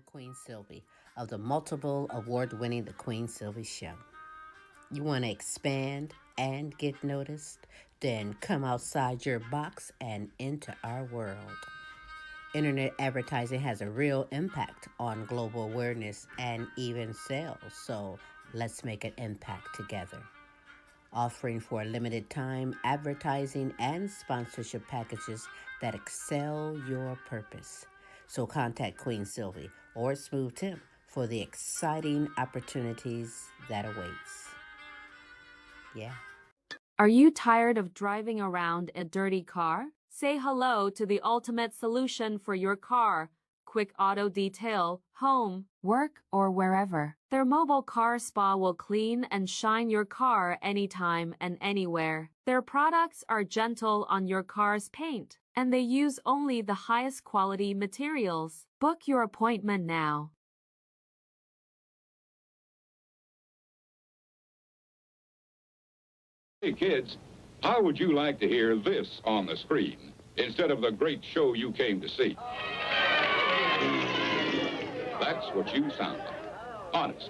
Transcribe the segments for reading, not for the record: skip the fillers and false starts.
I'm Queen Sylvie of the multiple award winning The Queen Sylvie Show. You want to expand and get noticed? Then come outside your box and into our world. Internet advertising has a real impact on global awareness and even sales, so let's make an impact together. Offering for a limited time advertising and sponsorship packages that excel your purpose. So contact Queen Sylvie or Smooth Tim for the exciting opportunities that awaits. Yeah. Are you tired of driving around a dirty car? Say hello to the ultimate solution for your car. Quick Auto Detail, home, work, or wherever. Their mobile car spa will clean and shine your car anytime and anywhere. Their products are gentle on your car's paint, and they use only the highest quality materials. Book your appointment now. Hey kids, how would you like to hear this on the screen instead of the great show you came to see? That's what you sound like. Honest.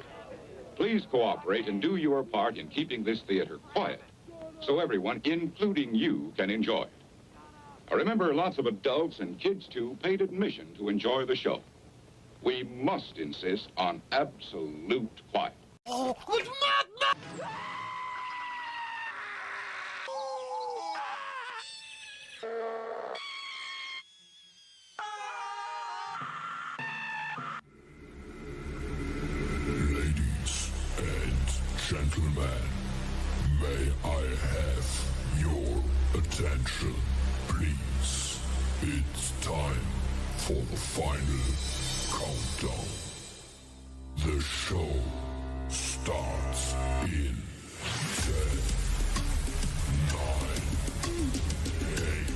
Please cooperate and do your part in keeping this theater quiet so everyone, including you, can enjoy it. Now remember, lots of adults and kids too paid admission to enjoy the show. We must insist on absolute quiet. Oh, good madness! Ladies and gentlemen, may I have your attention, please? It's time for the final countdown. The show starts in 10, 9, 8,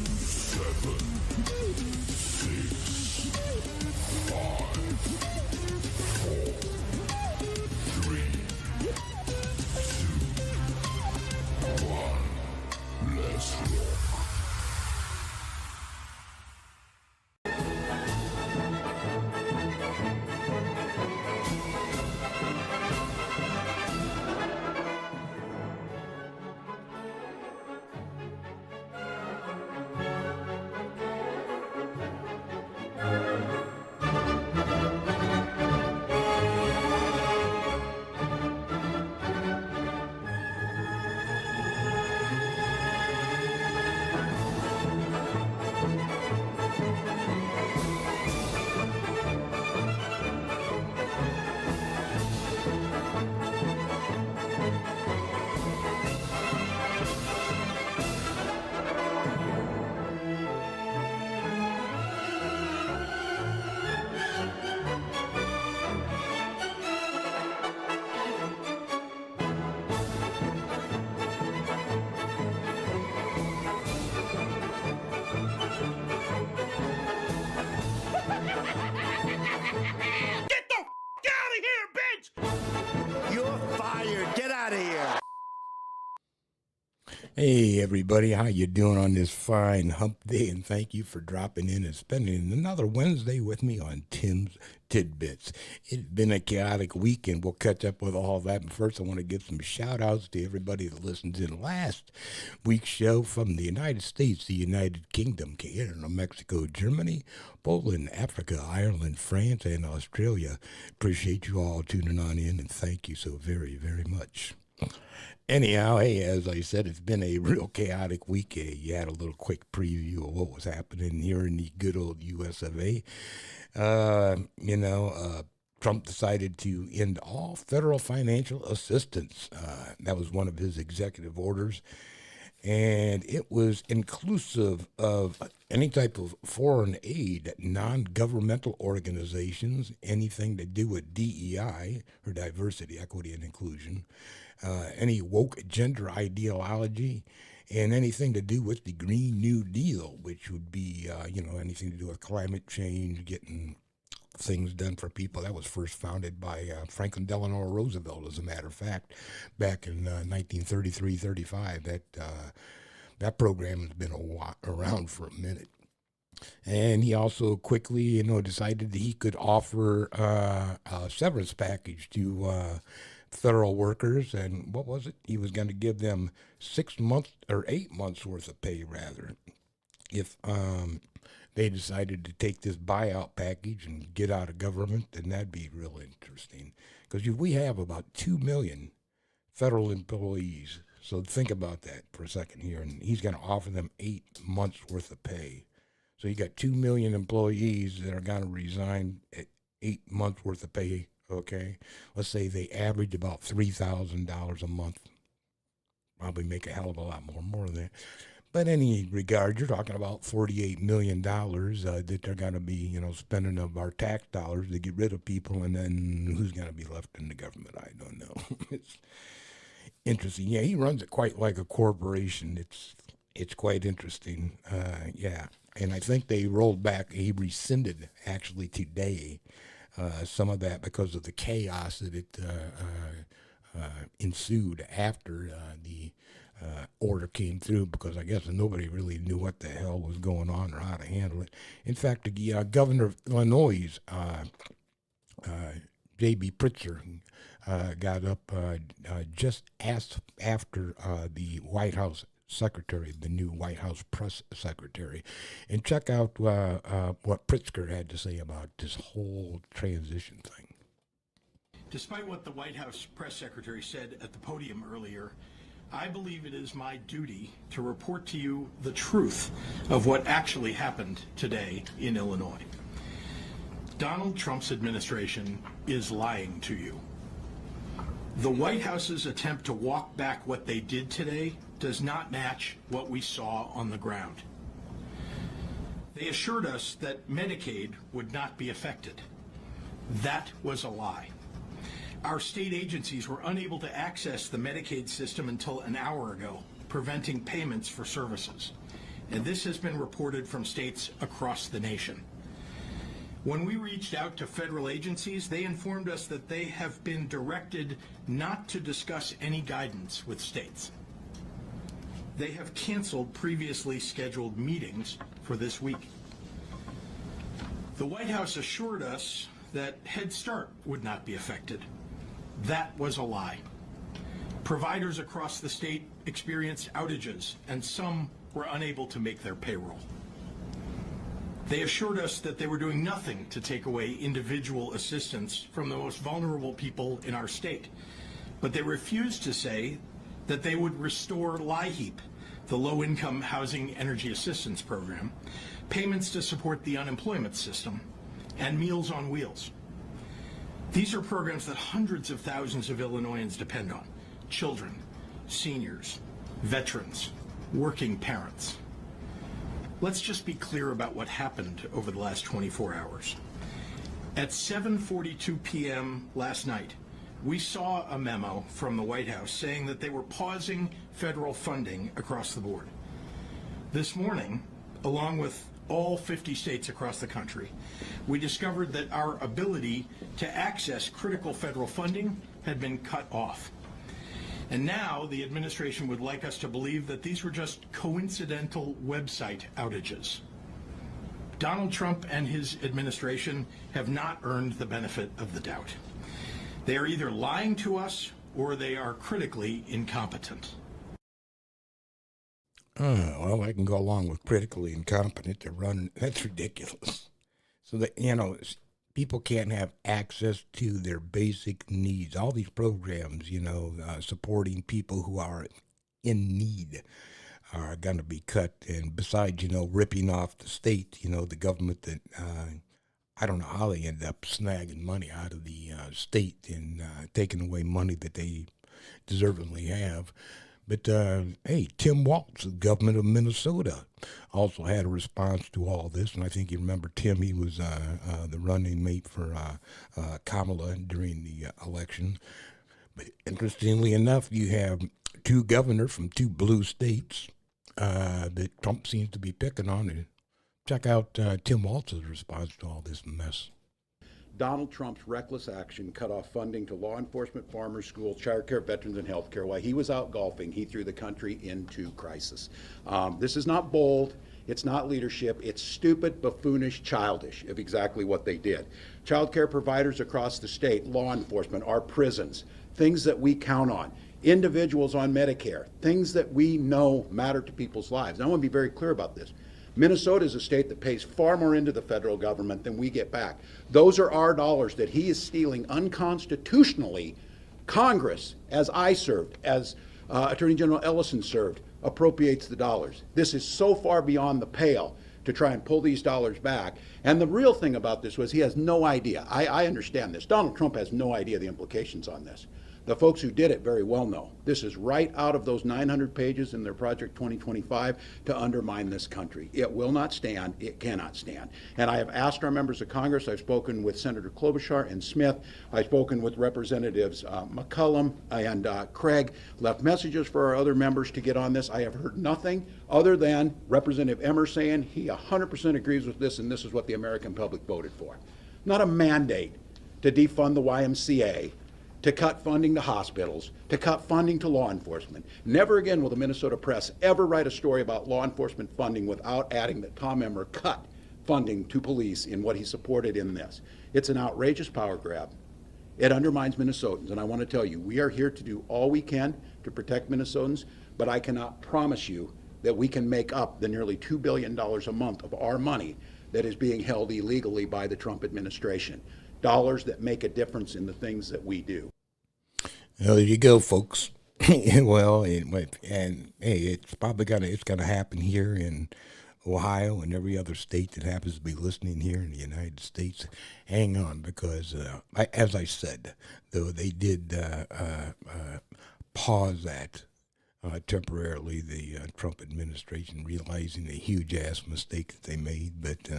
7, 6, 5, 4, 3, 2, 1. Let's rock. Hey everybody, how you doing on this fine hump day? And thank you for dropping in and spending another Wednesday with me on Tim's Tidbits. It's been a chaotic week and we'll catch up with all that. But first I want to give some shout outs to everybody that listened to the last week's show from the United States, the United Kingdom, Canada, Mexico, Germany, Poland, Africa, Ireland, France, and Australia. Appreciate you all tuning on in and thank you so very, very much. Anyhow, hey, as I said, it's been a real chaotic week. You had a little quick preview of what was happening here in the good old US of A. Trump decided to end all federal financial assistance. That was one of his executive orders. And it was inclusive of any type of foreign aid, non-governmental organizations, anything to do with DEI, or diversity, equity, and inclusion, any woke gender ideology, and anything to do with the Green New Deal, which would be, anything to do with climate change, getting things done for people. That was first founded by Franklin Delano Roosevelt, as a matter of fact, back in 1933-35. That program has been around for a minute. And he also quickly, decided that he could offer a severance package to federal workers. And what was it? He was going to give them 6 months or 8 months worth of pay, rather, if they decided to take this buyout package and get out of government. Then that'd be real interesting, because we have about 2 million federal employees. So think about that for a second here. And he's going to offer them 8 months worth of pay. So you got 2 million employees that are going to resign at 8 months worth of pay. Okay. Let's say they average about $3,000 a month. Probably make a hell of a lot more than that. But in any regard, you're talking about $48 million that they're going to be, spending of our tax dollars to get rid of people. And then who's going to be left in the government? I don't know. It's interesting. Yeah, he runs it quite like a corporation. It's quite interesting. Yeah. And I think they rolled back, he rescinded actually today some of that because of the chaos that it ensued after the order came through, because I guess nobody really knew what the hell was going on or how to handle it. In fact, the governor of Illinois, J.B. Pritzker, got up just after the White House secretary, the new White House press secretary, and check out what Pritzker had to say about this whole transition thing. Despite what the White House press secretary said at the podium earlier, I believe it is my duty to report to you the truth of what actually happened today in Illinois. Donald Trump's administration is lying to you. The White House's attempt to walk back what they did today does not match what we saw on the ground. They assured us that Medicaid would not be affected. That was a lie. Our state agencies were unable to access the Medicaid system until an hour ago, preventing payments for services. And this has been reported from states across the nation. When we reached out to federal agencies, they informed us that they have been directed not to discuss any guidance with states. They have canceled previously scheduled meetings for this week. The White House assured us that Head Start would not be affected. That was a lie. Providers across the state experienced outages, and some were unable to make their payroll. They assured us that they were doing nothing to take away individual assistance from the most vulnerable people in our state, but they refused to say that they would restore LIHEAP, the Low-Income Housing Energy Assistance Program, payments to support the unemployment system, and Meals on Wheels. These are programs that hundreds of thousands of Illinoisans depend on: children, seniors, veterans, working parents. Let's just be clear about what happened over the last 24 hours. At 7:42 p.m. last night, we saw a memo from the White House saying that they were pausing federal funding across the board. This morning, along with all 50 states across the country, we discovered that our ability to access critical federal funding had been cut off. And now the administration would like us to believe that these were just coincidental website outages. Donald Trump and his administration have not earned the benefit of the doubt. They are either lying to us or they are critically incompetent. Well, I can go along with critically incompetent to run. That's ridiculous. So that, people can't have access to their basic needs. All these programs, supporting people who are in need are going to be cut. And besides, ripping off the state, the government that, I don't know how they end up snagging money out of the state and taking away money that they deservedly have. But, hey, Tim Walz, the government of Minnesota, also had a response to all this. And I think you remember Tim, he was the running mate for Kamala during the election. But interestingly enough, you have two governors from two blue states that Trump seems to be picking on. And check out Tim Walz's response to all this mess. Donald Trump's reckless action cut off funding to law enforcement, farmers, schools, childcare, veterans, and healthcare. While he was out golfing, he threw the country into crisis. This is not bold. It's not leadership. It's stupid, buffoonish, childish of exactly what they did. Child care providers across the state, law enforcement, our prisons, things that we count on. Individuals on Medicare, things that we know matter to people's lives. And I want to be very clear about this. Minnesota is a state that pays far more into the federal government than we get back. Those are our dollars that he is stealing unconstitutionally. Congress, as I served, as Attorney General Ellison served, appropriates the dollars. This is so far beyond the pale to try and pull these dollars back. And the real thing about this was he has no idea. I understand this. Donald Trump has no idea the implications on this. The folks who did it very well know. This is right out of those 900 pages in their Project 2025 to undermine this country. It will not stand. It cannot stand. And I have asked our members of Congress. I've spoken with Senator Klobuchar and Smith. I've spoken with Representatives McCollum and Craig, left messages for our other members to get on this. I have heard nothing other than Representative Emmer saying he 100% agrees with this, and this is what the American public voted for. Not a mandate to defund the YMCA, to cut funding to hospitals, to cut funding to law enforcement. Never again will the Minnesota press ever write a story about law enforcement funding without adding that Tom Emmer cut funding to police in what he supported in this. It's an outrageous power grab. It undermines Minnesotans, and I want to tell you, we are here to do all we can to protect Minnesotans, but I cannot promise you that we can make up the nearly $2 billion a month of our money that is being held illegally by the Trump administration. Dollars that make a difference in the things that we do. Well, there you go, folks. Well, and hey, it's probably gonna happen here in Ohio and every other state that happens to be listening here in the United States. Hang on, because as I said, though they did pause that temporarily, the Trump administration realizing the huge ass mistake that they made, but.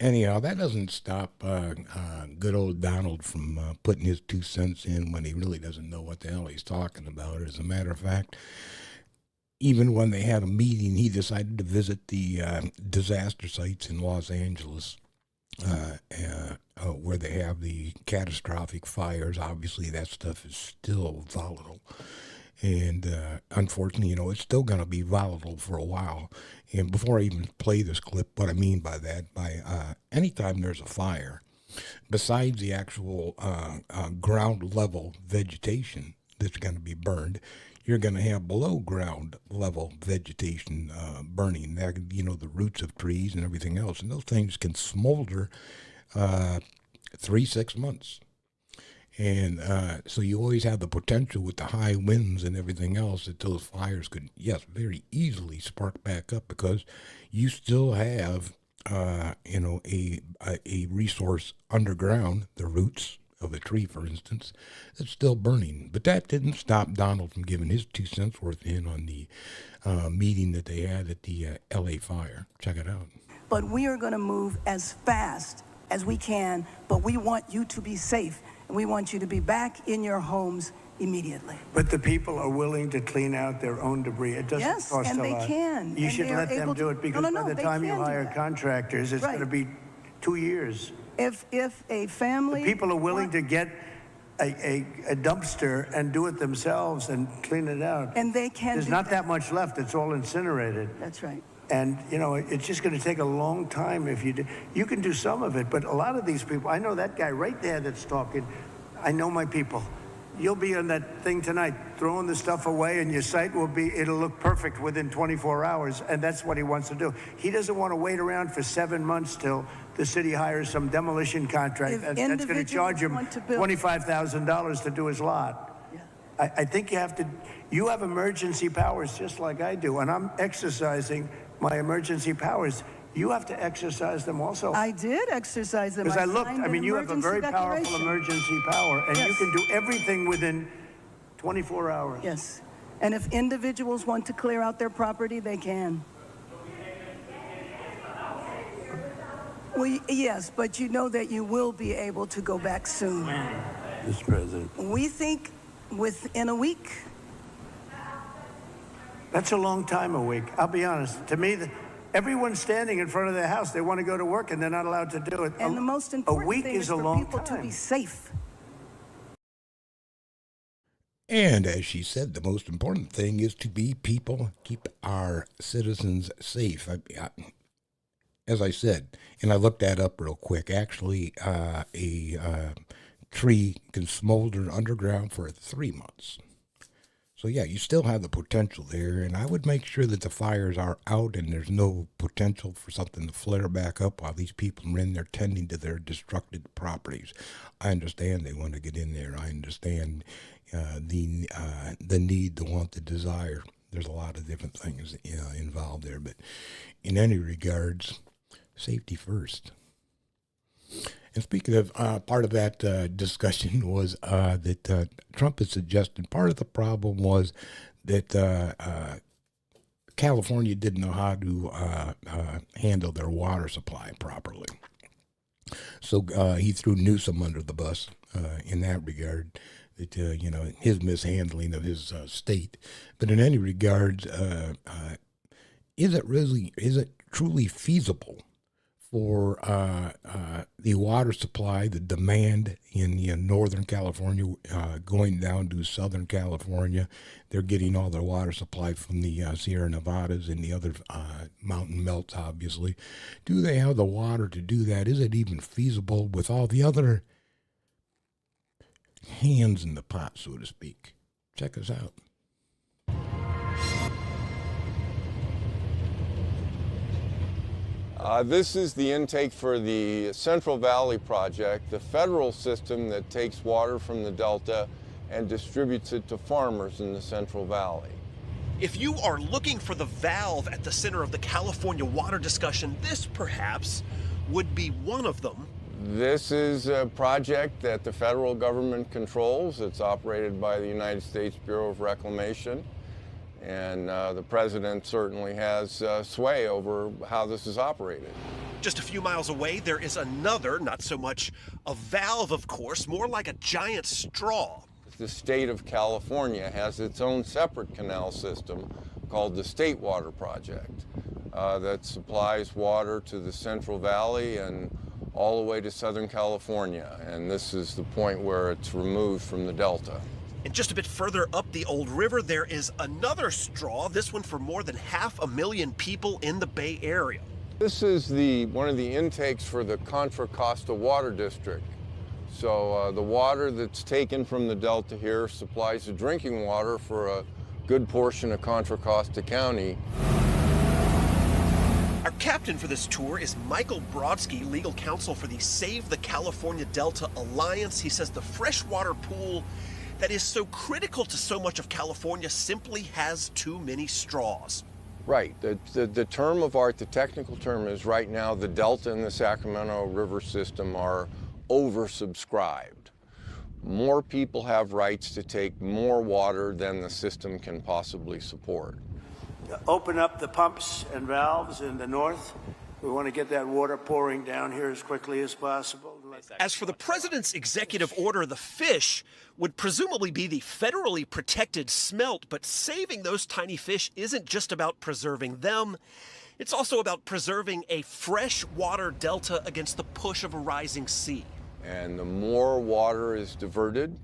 Anyhow, that doesn't stop good old Donald from putting his 2 cents in when he really doesn't know what the hell he's talking about. As a matter of fact, even when they had a meeting, he decided to visit the disaster sites in Los Angeles where they have the catastrophic fires. Obviously, that stuff is still volatile. And unfortunately, it's still going to be volatile for a while. And before I even play this clip, what I mean by that, anytime there's a fire, besides the actual ground level vegetation that's going to be burned, you're going to have below ground level vegetation burning. The roots of trees and everything else, and those things can smolder 3-6 months. And so you always have the potential with the high winds and everything else that those fires could, yes, very easily spark back up, because you still have, a resource underground, the roots of a tree, for instance, that's still burning. But that didn't stop Donald from giving his 2 cents worth in on the meeting that they had at the L.A. fire. Check it out. But we are going to move as fast as we can, but we want you to be safe. And we want you to be back in your homes immediately. But the people are willing to clean out their own debris. It doesn't cost a lot. Yes, and they can. You should let them do it, because by the time you hire contractors, it's going to be 2 years. If a family... People are willing to get a dumpster and do it themselves and clean it out. And they can. There's not that much left. It's all incinerated. That's right. And, it's just going to take a long time if you do. You can do some of it, but a lot of these people, I know that guy right there that's talking. I know my people. You'll be on that thing tonight, throwing the stuff away, and your site it'll look perfect within 24 hours, and that's what he wants to do. He doesn't want to wait around for 7 months till the city hires some demolition contract that's going to charge him $25,000 to do his lot. Yeah. I think you have emergency powers just like I do, and I'm exercising my emergency powers. You have to exercise them also. I did exercise them. Because I looked, you have a very powerful emergency power, and you can do everything within 24 hours. Yes. And if individuals want to clear out their property, they can. Well, yes, but you know that you will be able to go back soon. Mr. President. We think within a week. That's a long time, a week. I'll be honest. To me, everyone's standing in front of their house. They want to go to work, and they're not allowed to do it. And the most important thing is for people to be safe. And as she said, the most important thing is to be people, keep our citizens safe. As I said, and I looked that up real quick, actually, a tree can smolder underground for 3 months. So yeah, you still have the potential there, and I would make sure that the fires are out and there's no potential for something to flare back up while these people are in there tending to their destructed properties. I understand they want to get in there. I understand the need, the want, the desire. There's a lot of different things involved there, but in any regards, safety first. And speaking of, part of that discussion was that Trump has suggested part of the problem was that California didn't know how to handle their water supply properly. So he threw Newsom under the bus in that regard, that, his mishandling of his state. But in any regard, is it truly feasible for the water supply, the demand in Northern California, going down to Southern California? They're getting all their water supply from the Sierra Nevadas and the other mountain melts, obviously. Do they have the water to do that? Is it even feasible with all the other hands in the pot, so to speak? Check us out. This is the intake for the Central Valley Project, the federal system that takes water from the Delta and distributes it to farmers in the Central Valley. If you are looking for the valve at the center of the California water discussion, this perhaps would be one of them. This is a project that the federal government controls. It's operated by the United States Bureau of Reclamation. And the president certainly has sway over how this is operated. Just a few miles away, there is another, not so much a valve, of course, more like a giant straw. The state of California has its own separate canal system called the State Water Project that supplies water to the Central Valley and all the way to Southern California. And this is the point where it's removed from the Delta. And just a bit further up the Old River, there is another straw, this one for more than 500,000 people in the Bay Area. This is one of the intakes for the Contra Costa Water District. So the water that's taken from the Delta here supplies the drinking water for a good portion of Contra Costa County. Our captain for this tour is Michael Brodsky, legal counsel for the Save the California Delta Alliance. He says the freshwater pool that is so critical to so much of California simply has too many straws. Right. The term of art, the technical term is right now the Delta and the Sacramento River system are oversubscribed. More people have rights to take more water than the system can possibly support. Open up the pumps and valves in the north. We want to get that water pouring down here as quickly as possible. As for the president's executive order, the fish would presumably be the federally protected smelt, but saving those tiny fish isn't just about preserving them. It's also about preserving a freshwater delta against the push of a rising sea. And the more water is diverted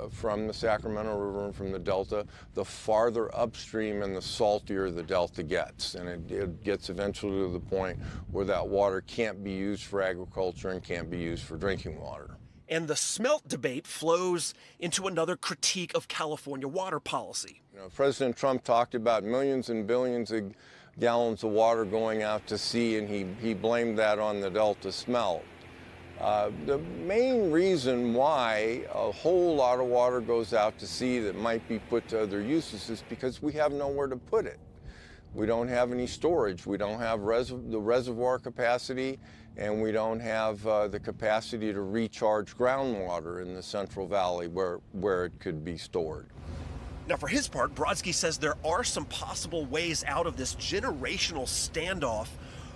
from the Sacramento River and from the Delta, the farther upstream and the saltier the Delta gets. And it gets eventually to the point where that water can't be used for agriculture and can't be used for drinking water. And the smelt debate flows into another critique of California water policy. President Trump talked about millions and billions of gallons of water going out to sea, and he blamed that on the Delta smelt. The main reason why a whole lot of water goes out to sea that might be put to other uses is because we have nowhere to put it. We don't have any storage. We don't have the reservoir capacity, and we don't have the capacity to recharge groundwater in the Central Valley where it could be stored. Now, for his part, Brodsky says there are some possible ways out of this generational standoff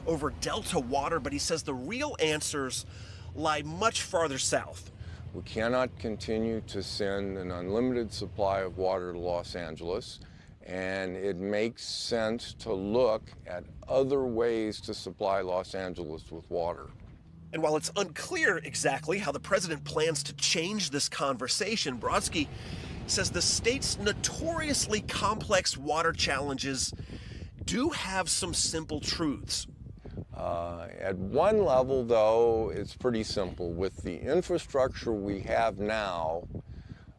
over Delta water, but he says the real answers lie much farther south. We cannot continue to send an unlimited supply of water to Los Angeles, and it makes sense to look at other ways to supply Los Angeles with water. And while it's unclear exactly how the president plans to change this conversation, Brodsky says the state's notoriously complex water challenges do have some simple truths. At one level, though, it's pretty simple. With the infrastructure we have now,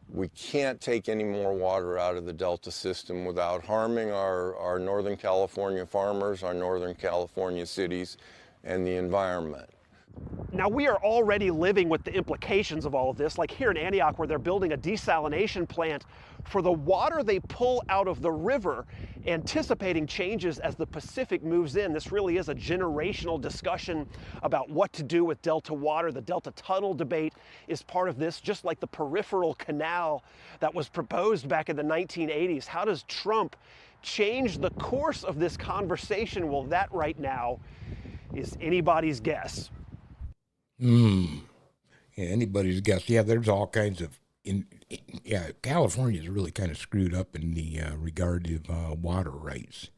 we can't take any more water out of the Delta system without harming our Northern California farmers, our Northern California cities, and the environment. Now, we are already living with the implications of all of this, like here in Antioch, where they're building a desalination plant for the water they pull out of the river, anticipating changes as the Pacific moves in. This really is a generational discussion about what to do with Delta water. The Delta Tunnel debate is part of this, just like the peripheral canal that was proposed back in the 1980s. How does Trump change the course of this conversation? Well, that right now is anybody's guess. Yeah, anybody's guess. Yeah, there's all kinds of. California is really kind of screwed up in the regard to water rights.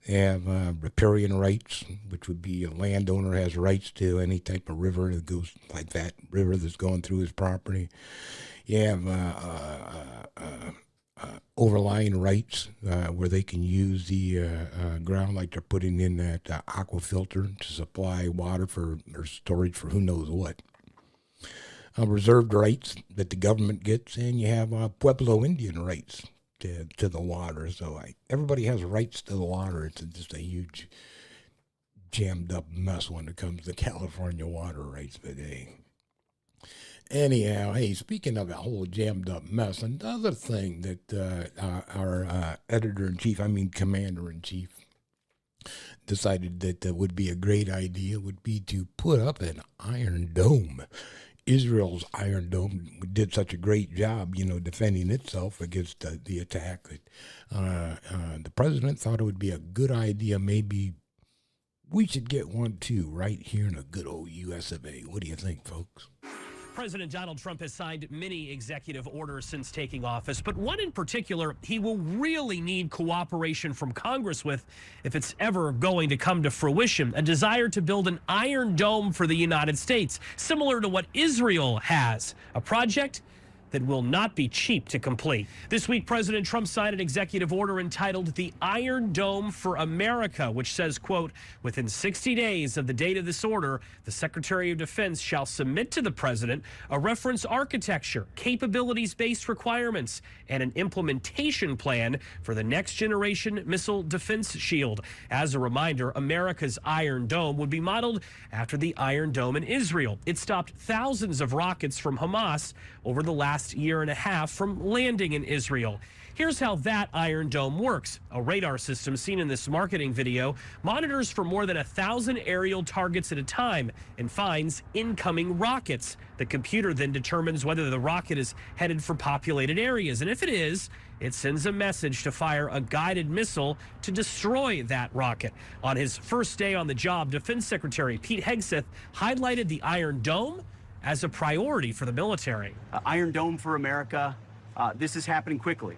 They have riparian rights, which would be a landowner has rights to any type of river that goes like that river that's going through his property. You have overlying rights where they can use the ground, like they're putting in that aqua filter to supply water for or storage for who knows what. Reserved rights that the government gets, and you have Pueblo Indian rights to the water. So everybody has rights to the water. It's just a huge jammed up mess when it comes to California water rights today. Anyhow, hey, speaking of a whole jammed up mess, another thing that our commander-in-chief, decided that would be a great idea would be to put up an Iron Dome. Israel's Iron Dome did such a great job, defending itself against the attack that the president thought it would be a good idea. Maybe we should get one too, right here in a good old US of A. What do you think, folks? President Donald Trump has signed many executive orders since taking office, but one in particular he will really need cooperation from Congress with if it's ever going to come to fruition, a desire to build an Iron Dome for the United States, similar to what Israel has, a project that will not be cheap to complete. This week, President Trump signed an executive order entitled the Iron Dome for America, which says, quote, within 60 days of the date of this order, the Secretary of Defense shall submit to the President a reference architecture, capabilities-based requirements, and an implementation plan for the next generation missile defense shield. As a reminder, America's Iron Dome would be modeled after the Iron Dome in Israel. It stopped thousands of rockets from Hamas over the last year and a half from landing in Israel. Here's how that Iron Dome works. A radar system seen in this marketing video monitors for more than 1,000 aerial targets at a time and finds incoming rockets. The computer then determines whether the rocket is headed for populated areas, and if it is, it sends a message to fire a guided missile to destroy that rocket. On his first day on the job, Defense Secretary Pete Hegseth highlighted the Iron Dome as a priority for the military. Iron Dome for America, this is happening quickly.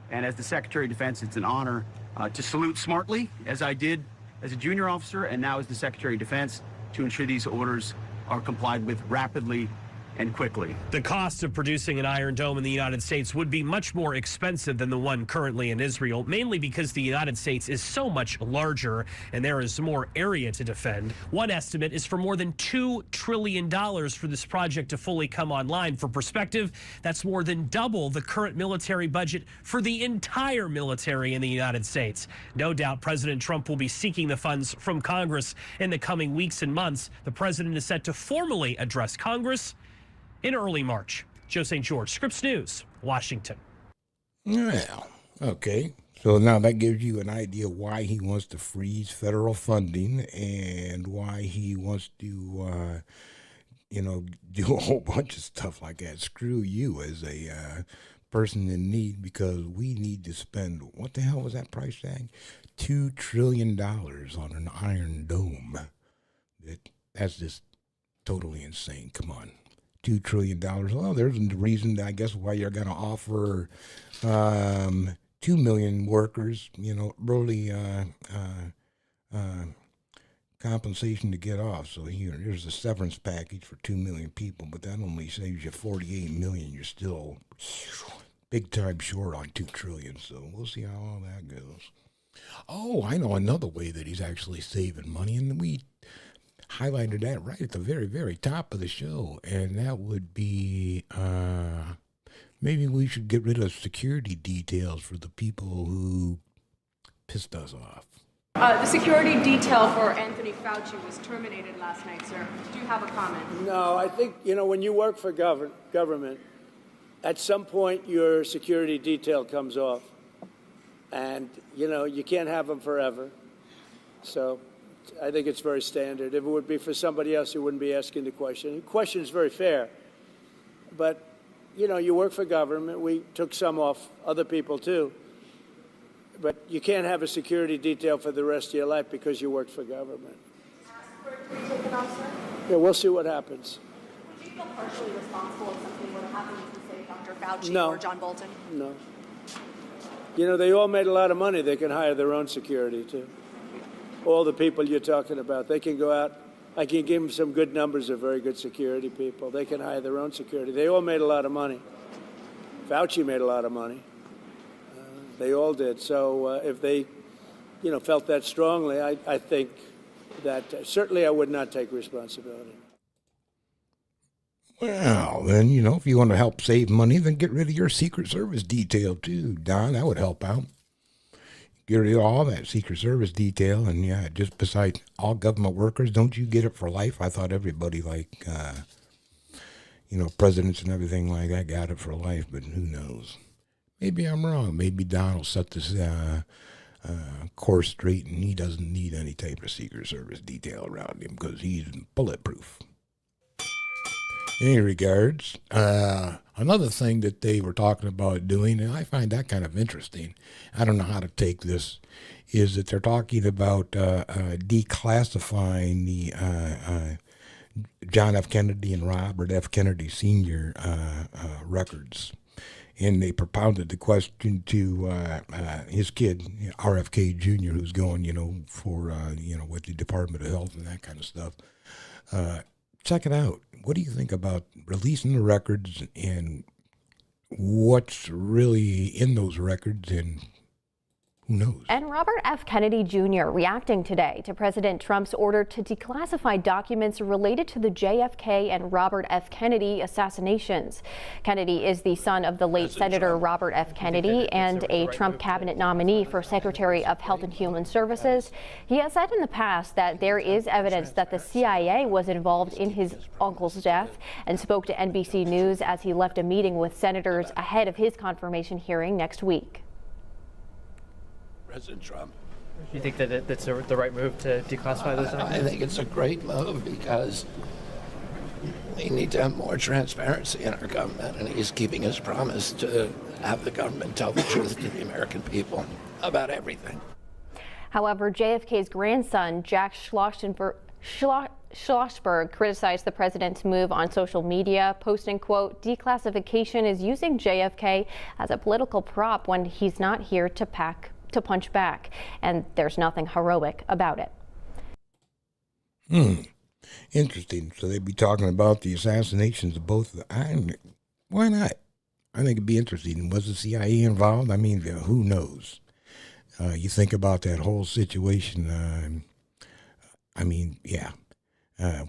And as the Secretary of Defense, it's an honor to salute smartly, as I did as a junior officer and now as the Secretary of Defense, to ensure these orders are complied with rapidly and quickly. The cost of producing an Iron Dome in the United States would be much more expensive than the one currently in Israel, mainly because the United States is so much larger and there is more area to defend. One estimate is for more than $2 trillion for this project to fully come online. For perspective, that's more than double the current military budget for the entire military in the United States. No doubt President Trump will be seeking the funds from Congress in the coming weeks and months. The president is set to formally address Congress in early March. Joe St. George, Scripps News, Washington. Well, okay. So now that gives you an idea why he wants to freeze federal funding and why he wants to, do a whole bunch of stuff like that. Screw you as a person in need, because we need to spend, what the hell was that price tag? $2 trillion on an Iron Dome. That's just totally insane. Come on. $2 trillion. Well, there's a reason, I guess, why you're going to offer 2 million workers, early compensation to get off. So here's a severance package for 2 million people, but that only saves you 48 million. You're still big time short on $2 trillion. So we'll see how all that goes. Oh, I know another way that he's actually saving money, and we highlighted that right at the very, very top of the show, and that would be maybe we should get rid of security details for the people who pissed us off. The security detail for Anthony Fauci was terminated last night, sir. Do you have a comment? No, I think, when you work for government, at some point your security detail comes off. And, you can't have them forever. So I think it's very standard. If it would be for somebody else, you wouldn't be asking the question. The question is very fair. But, you work for government. We took some off, other people too. But you can't have a security detail for the rest of your life because you work for government. For it to be taken off, sir? Yeah, we'll see what happens. Would you feel partially responsible if something were to happen to, say, Dr. Fauci No. or John Bolton? No. They all made a lot of money. They can hire their own security, too. All the people you're talking about, they can go out. I can give them some good numbers of very good security people. They can hire their own security. They all made a lot of money. Fauci made a lot of money. They all did. So if they, felt that strongly, I think that certainly I would not take responsibility. Well, then, if you want to help save money, then get rid of your Secret Service detail, too, Don. That would help out. Get rid of all that Secret Service detail. And, yeah, just besides all government workers, don't you get it for life? I thought everybody, presidents and everything like that got it for life, but who knows? Maybe I'm wrong. Maybe Don will set this course straight, and he doesn't need any type of Secret Service detail around him because he's bulletproof. In any regards, another thing that they were talking about doing, and I find that kind of interesting, I don't know how to take this, is that they're talking about declassifying the John F. Kennedy and Robert F. Kennedy Sr. Records. And they propounded the question to his kid, RFK Jr., who's going, for, with the Department of Health and that kind of stuff. Check it out. What do you think about releasing the records and what's really in those records, and who knows? And Robert F. Kennedy Jr. reacting today to President Trump's order to declassify documents related to the JFK and Robert F. Kennedy assassinations. Kennedy is the son of the late Senator Robert F. Kennedy and a Trump cabinet nominee for Secretary of Health and Human Services. He has said in the past that there is evidence that the CIA was involved in his uncle's death, and spoke to NBC News as he left a meeting with senators ahead of his confirmation hearing next week. President Trump. Do you think that that's the right move to declassify those documents? I think it's a great move because we need to have more transparency in our government, and he's keeping his promise to have the government tell the truth to the American people about everything. However, JFK's grandson, Jack Schlossberg, criticized the president's move on social media, posting, quote, "Declassification is using JFK as a political prop when he's not here to punch back, and there's nothing heroic about it." Interesting. So they'd be talking about the assassinations of both of them. Why not? I think it'd be interesting. Was the CIA involved? I mean, who knows? You think about that whole situation.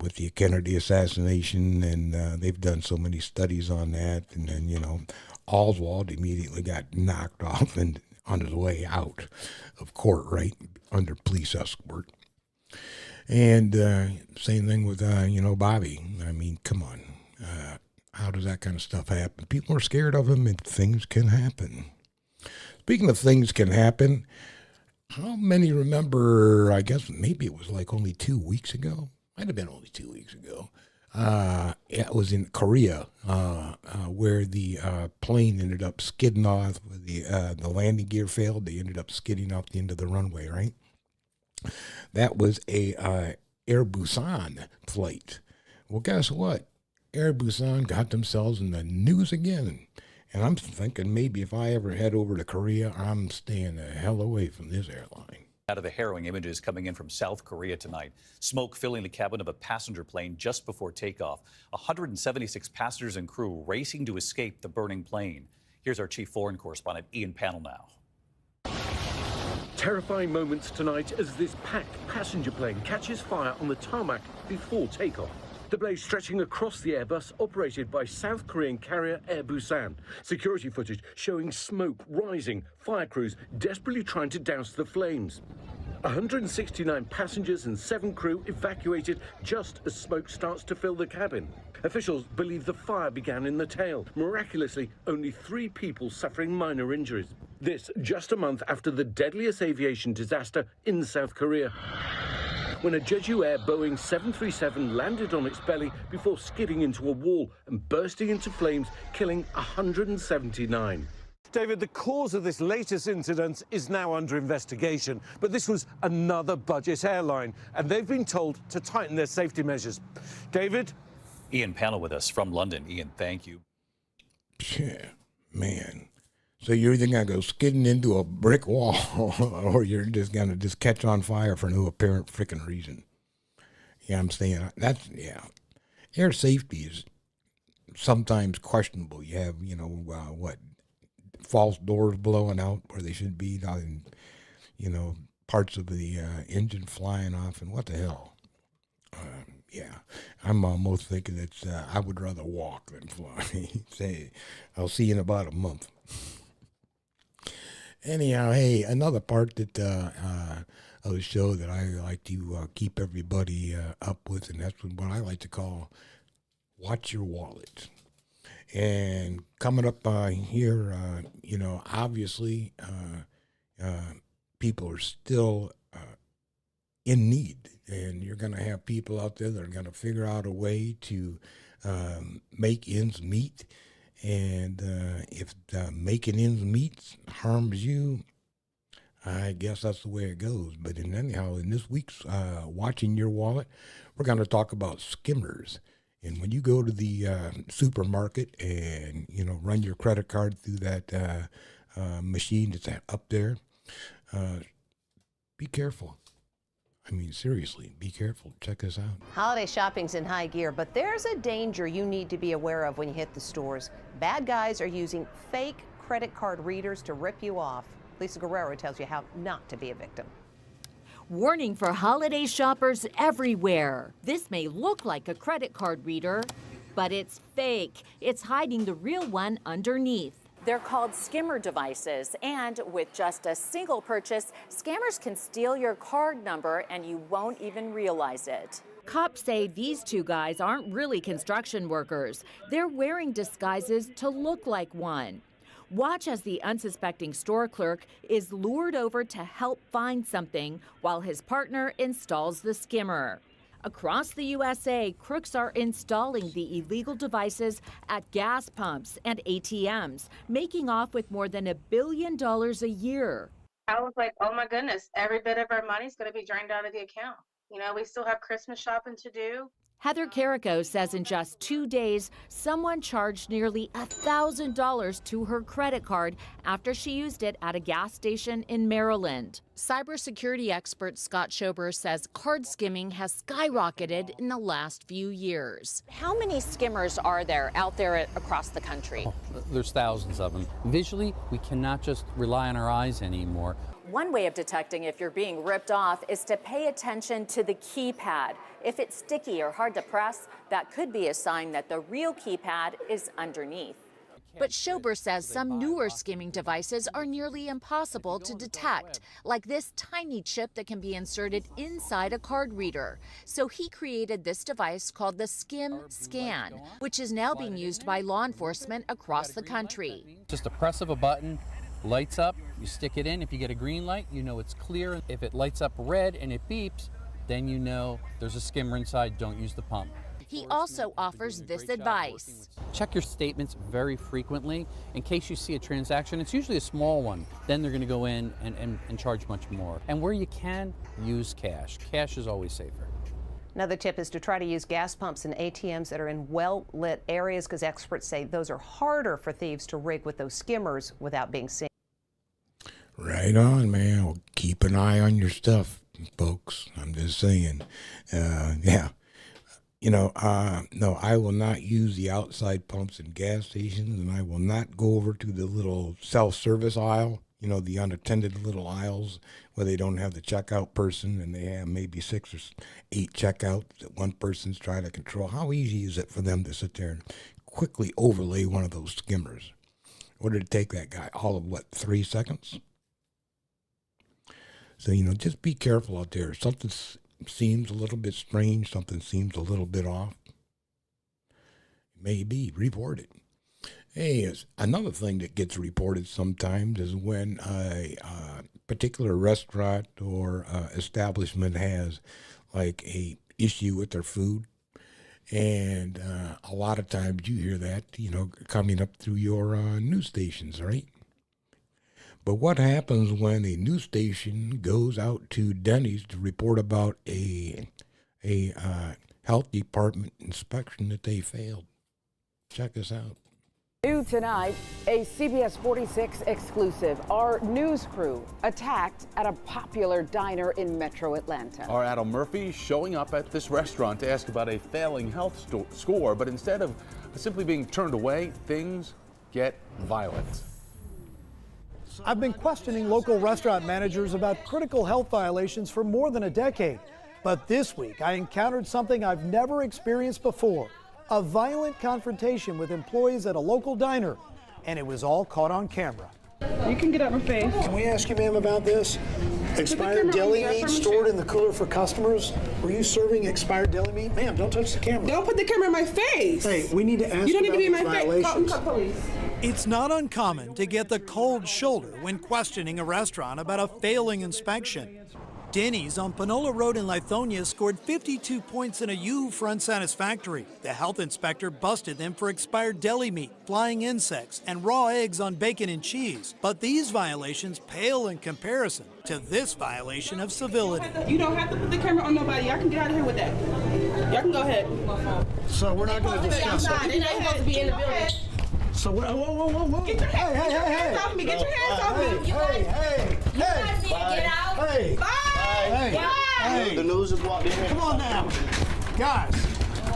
With the Kennedy assassination, and they've done so many studies on that, and then, Oswald immediately got knocked off and on his way out of court, right, under police escort. And same thing with, Bobby. I mean, come on. How does that kind of stuff happen? People are scared of him, and things can happen. Speaking of things can happen, how many remember, I guess maybe it was like only 2 weeks ago? Might have been only 2 weeks ago. It was in Korea, where the plane ended up skidding off. The landing gear failed. They ended up skidding off the end of the runway, right? That was a Air Busan flight. Well, guess what? Air Busan got themselves in the news again. And I'm thinking maybe if I ever head over to Korea, I'm staying the hell away from this airline. Out of the harrowing images coming in from South Korea tonight. Smoke filling the cabin of a passenger plane just before takeoff. 176 passengers and crew racing to escape the burning plane. Here's our chief foreign correspondent, Ian Pannell now. Terrifying moments tonight as this packed passenger plane catches fire on the tarmac before takeoff. The blaze stretching across the Airbus operated by South Korean carrier Air Busan. Security footage showing smoke rising, fire crews desperately trying to douse the flames. 169 passengers and 7 crew evacuated just as smoke starts to fill the cabin. Officials believe the fire began in the tail. Miraculously, only 3 people suffering minor injuries. This just a month after the deadliest aviation disaster in South Korea, when a Jeju Air Boeing 737 landed on its belly before skidding into a wall and bursting into flames, killing 179. David, the cause of this latest incident is now under investigation, but this was another budget airline, and they've been told to tighten their safety measures. David? Ian Pannell with us from London. Ian, thank you. Yeah, man. So you're either going to go skidding into a brick wall or you're just going to just catch on fire for no apparent freaking reason. Yeah, I'm saying that's, yeah. Air safety is sometimes questionable. You have, false doors blowing out where they should be, parts of the engine flying off, and what the hell? Yeah, I'm almost thinking that I would rather walk than fly. Say, I'll see you in about a month. Anyhow, hey, another part that of the show that I like to keep everybody up with, and that's what I like to call Watch Your Wallet. And coming up here, obviously people are still in need. And you're going to have people out there that are going to figure out a way to make ends meet. And if making ends meet harms you, I guess that's the way it goes. But anyhow, in this week's Watching Your Wallet, we're going to talk about skimmers. And when you go to the supermarket and, run your credit card through that machine that's up there, be careful. I mean, seriously, be careful. Check this out. Holiday shopping's in high gear, but there's a danger you need to be aware of when you hit the stores. Bad guys are using fake credit card readers to rip you off. Lisa Guerrero tells you how not to be a victim. Warning for holiday shoppers everywhere. This may look like a credit card reader, but it's fake. It's hiding the real one underneath. They're called skimmer devices, and with just a single purchase, scammers can steal your card number and you won't even realize it. Cops say these 2 guys aren't really construction workers. They're wearing disguises to look like one. Watch as the unsuspecting store clerk is lured over to help find something while his partner installs the skimmer. Across the USA, crooks are installing the illegal devices at gas pumps and ATMs, making off with more than $1 billion a year. I was like, oh my goodness, every bit of our money's going to be drained out of the account. We still have Christmas shopping to do. Heather Carrico says in just 2 days, someone charged nearly $1,000 to her credit card after she used it at a gas station in Maryland. Cybersecurity expert Scott Schober says card skimming has skyrocketed in the last few years. How many skimmers are there out there across the country? There's thousands of them. Visually, we cannot just rely on our eyes anymore. One way of detecting if you're being ripped off is to pay attention to the keypad. If it's sticky or hard to press, that could be a sign that the real keypad is underneath. But Schober says some newer skimming devices are nearly impossible to detect, like this tiny chip that can be inserted inside a card reader. So he created this device called the Skim Scan, which is now being used by law enforcement across the country. Just a press of a button, lights up, you stick it in. If you get a green light, you know it's clear. If it lights up red and it beeps, then you know there's a skimmer inside. Don't use the pump. He also offers this advice. Check your statements very frequently in case you see a transaction. It's usually a small one. Then they're going to go in and charge much more. And where you can, use cash. Cash is always safer. Another tip is to try to use gas pumps and ATMs that are in well-lit areas, because experts say those are harder for thieves to rig with those skimmers without being seen. Right on, man. Well, keep an eye on your stuff, folks. I'm just saying. Yeah. No, I will not use the outside pumps in gas stations, and I will not go over to the little self-service aisle, the unattended little aisles where they don't have the checkout person and they have maybe 6 or 8 checkouts that one person's trying to control. How easy is it for them to sit there and quickly overlay one of those skimmers? What did it take that guy? All of 3 seconds? So, just be careful out there. Something seems a little bit strange, something seems a little bit off. Maybe report it. Hey, another thing that gets reported sometimes is when a particular restaurant or establishment has like a issue with their food. And a lot of times you hear that, coming up through your news stations, right? But what happens when a news station goes out to Denny's to report about a health department inspection that they failed? Check this out. New tonight, a CBS 46 exclusive. Our news crew attacked at a popular diner in Metro Atlanta. Our Adam Murphy showing up at this restaurant to ask about a failing health score, but instead of simply being turned away, things get violent. I've been questioning local restaurant managers about critical health violations for more than a decade. But this week, I encountered something I've never experienced before. A violent confrontation with employees at a local diner. And it was all caught on camera. You can get out my face. Can we ask you, ma'am, about this? Expired deli meat stored in the cooler for customers? Were you serving expired deli meat? Ma'am, don't touch the camera. Don't put the camera in my face. Hey, we need to ask you don't need to be in my violations. face. Call police. It's not uncommon to get the cold shoulder when questioning a restaurant about a failing inspection. Denny's on Panola Road in Lithonia scored 52 points in a U for unsatisfactory. The health inspector busted them for expired deli meat, flying insects, and raw eggs on bacon and cheese. But these violations pale in comparison to this violation of civility. You don't have to put the camera on nobody. Y'all can get out of here with that. Y'all can go ahead. So we're not going to discuss it. They're not supposed to be in the building. So whoa. Get your hands off me. Get your hands off me. You guys need to get out. Hey. Bye. Hey. The news just walked in here. Come on now. Guys.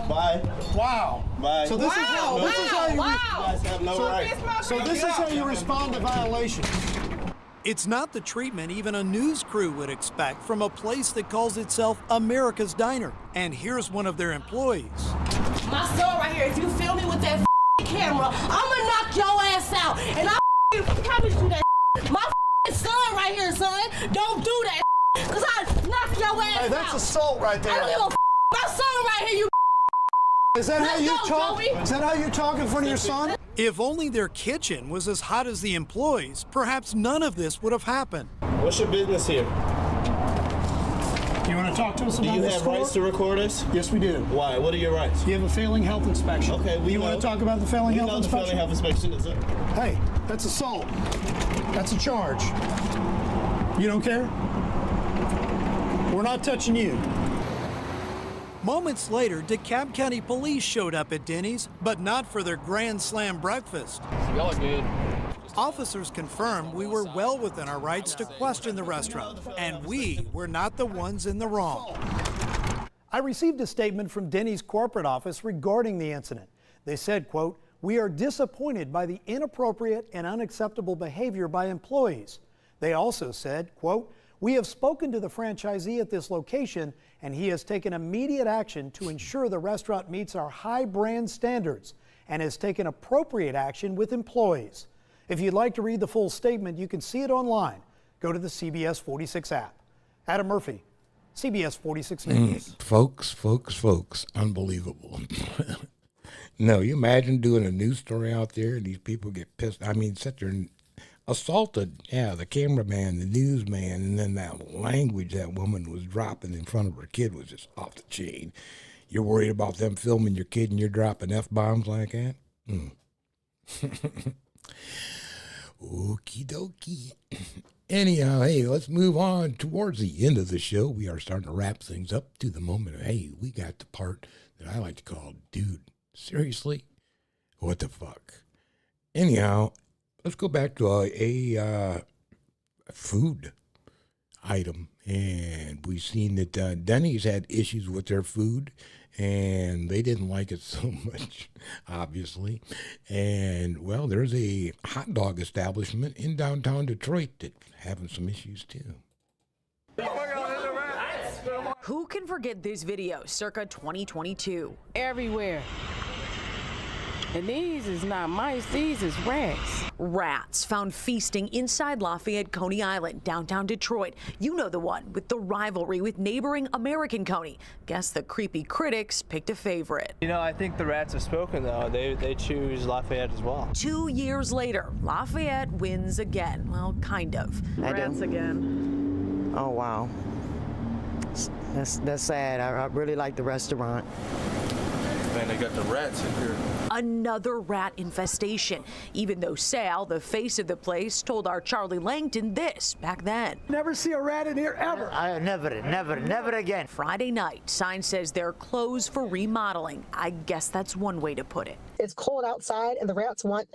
Bye. Wow. Bye. So this is how you guys have no right. So this is how you respond to violations. It's not the treatment even a news crew would expect from a place that calls itself America's Diner. And here's one of their employees. My son right here, if you film me with that camera, I'm gonna knock your ass out. And I promise you that. My son right here, son, don't do that. Cause I knock your ass out. Hey, that's assault right there. I don't give a my son right here, you. Is that how you talk? Joey. Is that how you talk in front of your son? If only their kitchen was as hot as the employees, perhaps none of this would have happened. What's your business here? You want to talk to us about this? Do you have rights to record us? Yes, we do. Why? What are your rights? You have a failing health inspection. Okay, you want to talk about the failing health inspection? The failing health inspection is it? Hey, that's assault. That's a charge. You don't care? We're not touching you. Moments later, DeKalb County Police showed up at Denny's, but not for their Grand Slam breakfast. Y'all are good. Officers confirmed we were well within our rights to question the restaurant, and we were not the ones in the wrong. I received a statement from Denny's corporate office regarding the incident. They said, quote, "We are disappointed by the inappropriate and unacceptable behavior by employees." They also said, quote, "We have spoken to the franchisee at this location, and he has taken immediate action to ensure the restaurant meets our high brand standards and has taken appropriate action with employees." If you'd like to read the full statement, you can see it online. Go to the CBS 46 app. Adam Murphy, CBS 46 News. Folks, unbelievable. No, you imagine doing a news story out there and these people get pissed. I mean, sit there and assaulted, the cameraman, the newsman, and then that language that woman was dropping in front of her kid was just off the chain. You're worried about them filming your kid and you're dropping F-bombs like that? Okie dokie. Anyhow, hey, let's move on towards the end of the show. We are starting to wrap things up to the moment of, hey, we got the part that I like to call, dude, seriously? What the fuck? Anyhow, let's go back to a food item And we've seen that Denny's had issues with their food, and they didn't like it so much, obviously. And, well, there's a hot dog establishment in downtown Detroit that's having some issues, too. Who can forget this video circa 2022? Everywhere. And these is not mice, these is rats. Rats found feasting inside Lafayette Coney Island, downtown Detroit. You know the one with the rivalry with neighboring American Coney. Guess the creepy critics picked a favorite. You know, I think the rats have spoken, though. They choose Lafayette as well. 2 years later, Lafayette wins again. Well, kind of. Rats again. Oh, wow. That's sad. I really like the restaurant. Man, they got the rats in here. Another rat infestation, even though Sal, the face of the place, told our Charlie Langton this back then. Never see a rat in here ever. Never again. Friday night, sign says they're closed for remodeling. I guess that's one way to put it. It's cold outside and the rats want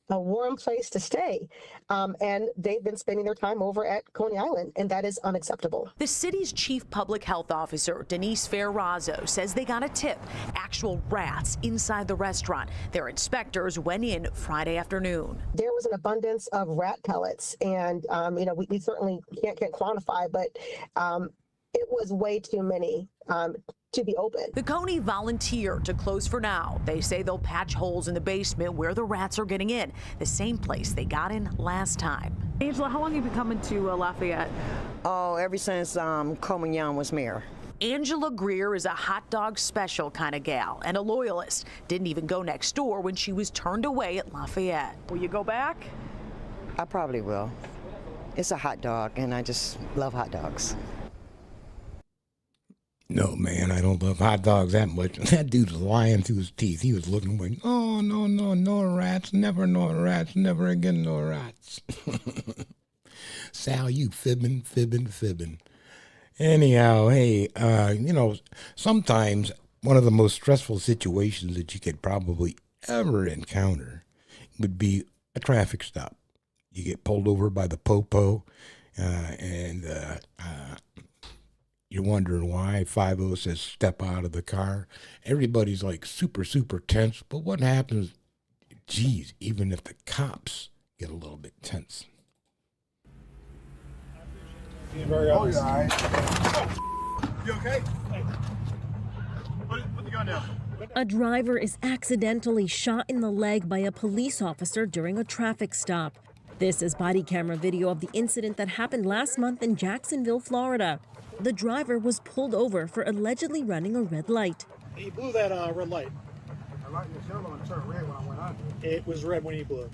a warm place to stay. And they've been spending their time over at Coney Island, and that is unacceptable. The city's chief public health officer, Denise Ferrazzo, says they got a tip. Actual rats inside the restaurant. Their inspectors went in Friday afternoon. There was an abundance of rat pellets, and we certainly can't quantify, but it was way too many to be open. The Coney volunteered to close for now. They say they'll patch holes in the basement where the rats are getting in, the same place they got in last time. Angela, how long have you been coming to Lafayette? Oh, ever since Coleman Young was mayor. Angela Greer is a hot dog special kind of gal and a loyalist. Didn't even go next door when she was turned away at Lafayette. Will you go back? I probably will. It's a hot dog, and I just love hot dogs. No, man, I don't love hot dogs that much. That dude was lying through his teeth. He was looking away. Oh, no rats. Never no rats. Never again no rats. Sal, you fibbing. Anyhow, hey, sometimes one of the most stressful situations that you could probably ever encounter would be a traffic stop. You get pulled over by the popo, and you're wondering why 50 says step out of the car. Everybody's like super tense. But what happens, geez, even if the cops get a little bit tense. Being very honest. Oh, you're all right. You okay? Hey. Put the gun down. A driver is accidentally shot in the leg by a police officer during a traffic stop. This is body camera video of the incident that happened last month in Jacksonville, Florida. The driver was pulled over for allegedly running a red light. He blew that red light. The light was yellow and turned red when I went out. It was red when he blew it.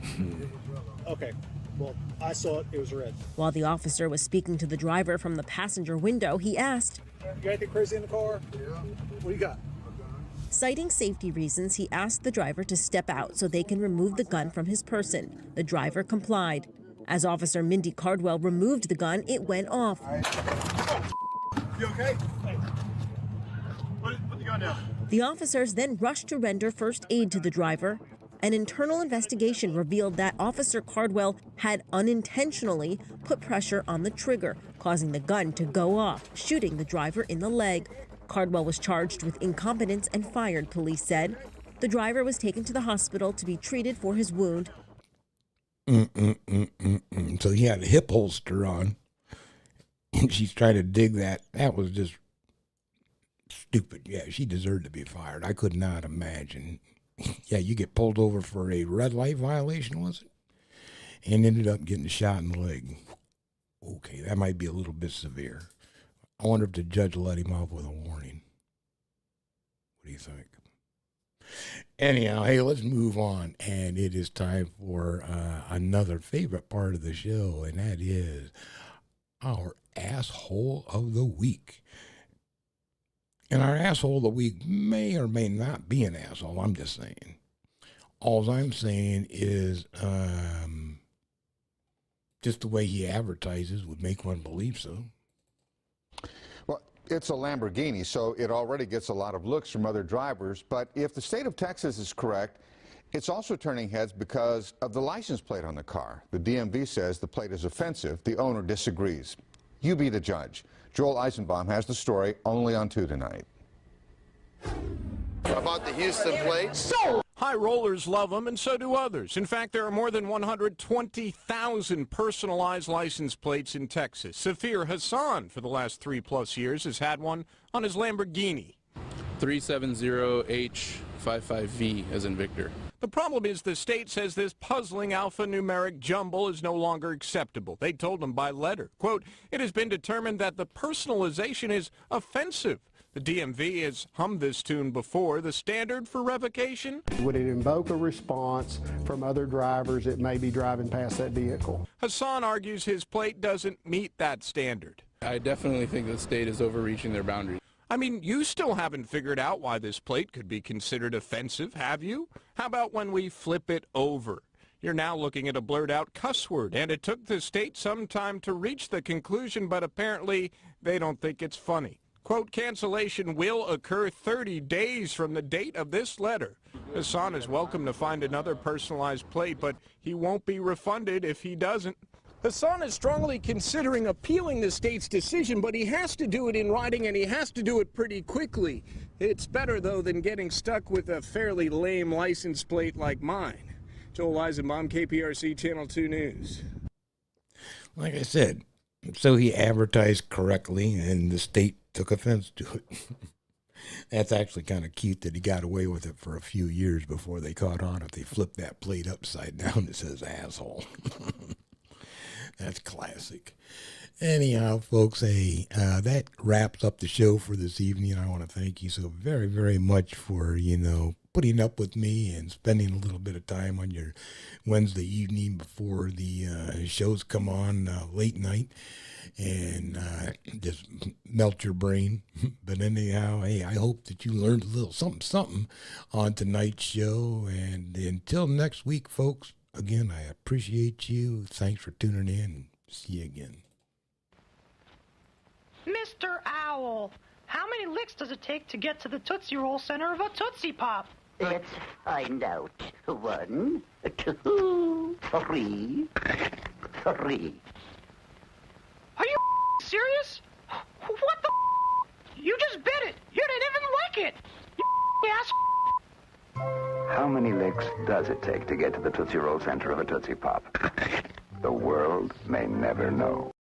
Okay. Well, I saw it. It was red. While the officer was speaking to the driver from the passenger window, he asked, "You got anything crazy in the car?" Yeah. What do you got? Citing safety reasons, he asked the driver to step out so they can remove the gun from his person. The driver complied. As Officer Mindy Cardwell removed the gun, it went off. You okay? Hey. Put the gun down. The officers then rushed to render first aid to the driver. An internal investigation revealed that Officer Cardwell had unintentionally put pressure on the trigger, causing the gun to go off, shooting the driver in the leg. Cardwell was charged with incompetence and fired, police said. The driver was taken to the hospital to be treated for his wound. So he had a hip holster on, and she's trying to dig that. That was just stupid. Yeah, she deserved to be fired. I could not imagine. Yeah, you get pulled over for a red light violation, was it? And ended up getting shot in the leg. Okay, that might be a little bit severe. I wonder if the judge let him off with a warning. What do you think? Anyhow, hey, let's move on. And it is time for another favorite part of the show, and that is our asshole of the week. And our asshole of the week may or may not be an asshole. I'm just saying. All I'm saying is just the way he advertises would make one believe so. Well, it's a Lamborghini, so it already gets a lot of looks from other drivers. But if the state of Texas is correct, it's also turning heads because of the license plate on the car. The DMV says the plate is offensive. The owner disagrees. You be the judge. Joel Eisenbaum has the story only on 2 tonight. About the Houston plates. High rollers love them, and so do others. In fact, there are more than 120,000 personalized license plates in Texas. Safir Hassan, for the last 3+ years, has had one on his Lamborghini. 370H55V, as in Victor. The problem is the state says this puzzling alphanumeric jumble is no longer acceptable. They told him by letter, quote, "It has been determined that the personalization is offensive." The DMV has hummed this tune before. The standard for revocation? Would it invoke a response from other drivers that may be driving past that vehicle? Hassan argues his plate doesn't meet that standard. I definitely think the state is overreaching their boundaries. I mean, you still haven't figured out why this plate could be considered offensive, have you? How about when we flip it over? You're now looking at a blurred-out cuss word, and it took the state some time to reach the conclusion, but apparently they don't think it's funny. Quote, "Cancellation will occur 30 days from the date of this letter." Hassan is welcome to find another personalized plate, but he won't be refunded if he doesn't. Hassan is strongly considering appealing the state's decision, but he has to do it in writing, and he has to do it pretty quickly. It's better, though, than getting stuck with a fairly lame license plate like mine. Joel Eisenbaum, KPRC Channel 2 News. Like I said, so he advertised correctly, and the state took offense to it. That's actually kind of cute that he got away with it for a few years before they caught on. If they flipped that plate upside down, it says asshole. That's classic. Anyhow, folks, hey, that wraps up the show for this evening. I want to thank you so very, very much for, putting up with me and spending a little bit of time on your Wednesday evening before the shows come on late night and just melt your brain. But anyhow, hey, I hope that you learned a little something on tonight's show. And until next week, folks, again, I appreciate you. Thanks for tuning in. See you again. Mr. Owl, how many licks does it take to get to the Tootsie Roll center of a Tootsie Pop? Let's find out. 1, 2, 3. Are you serious? What the? You just bit it. You didn't even lick it. You ass. How many licks does it take to get to the Tootsie Roll center of a Tootsie Pop? The world may never know.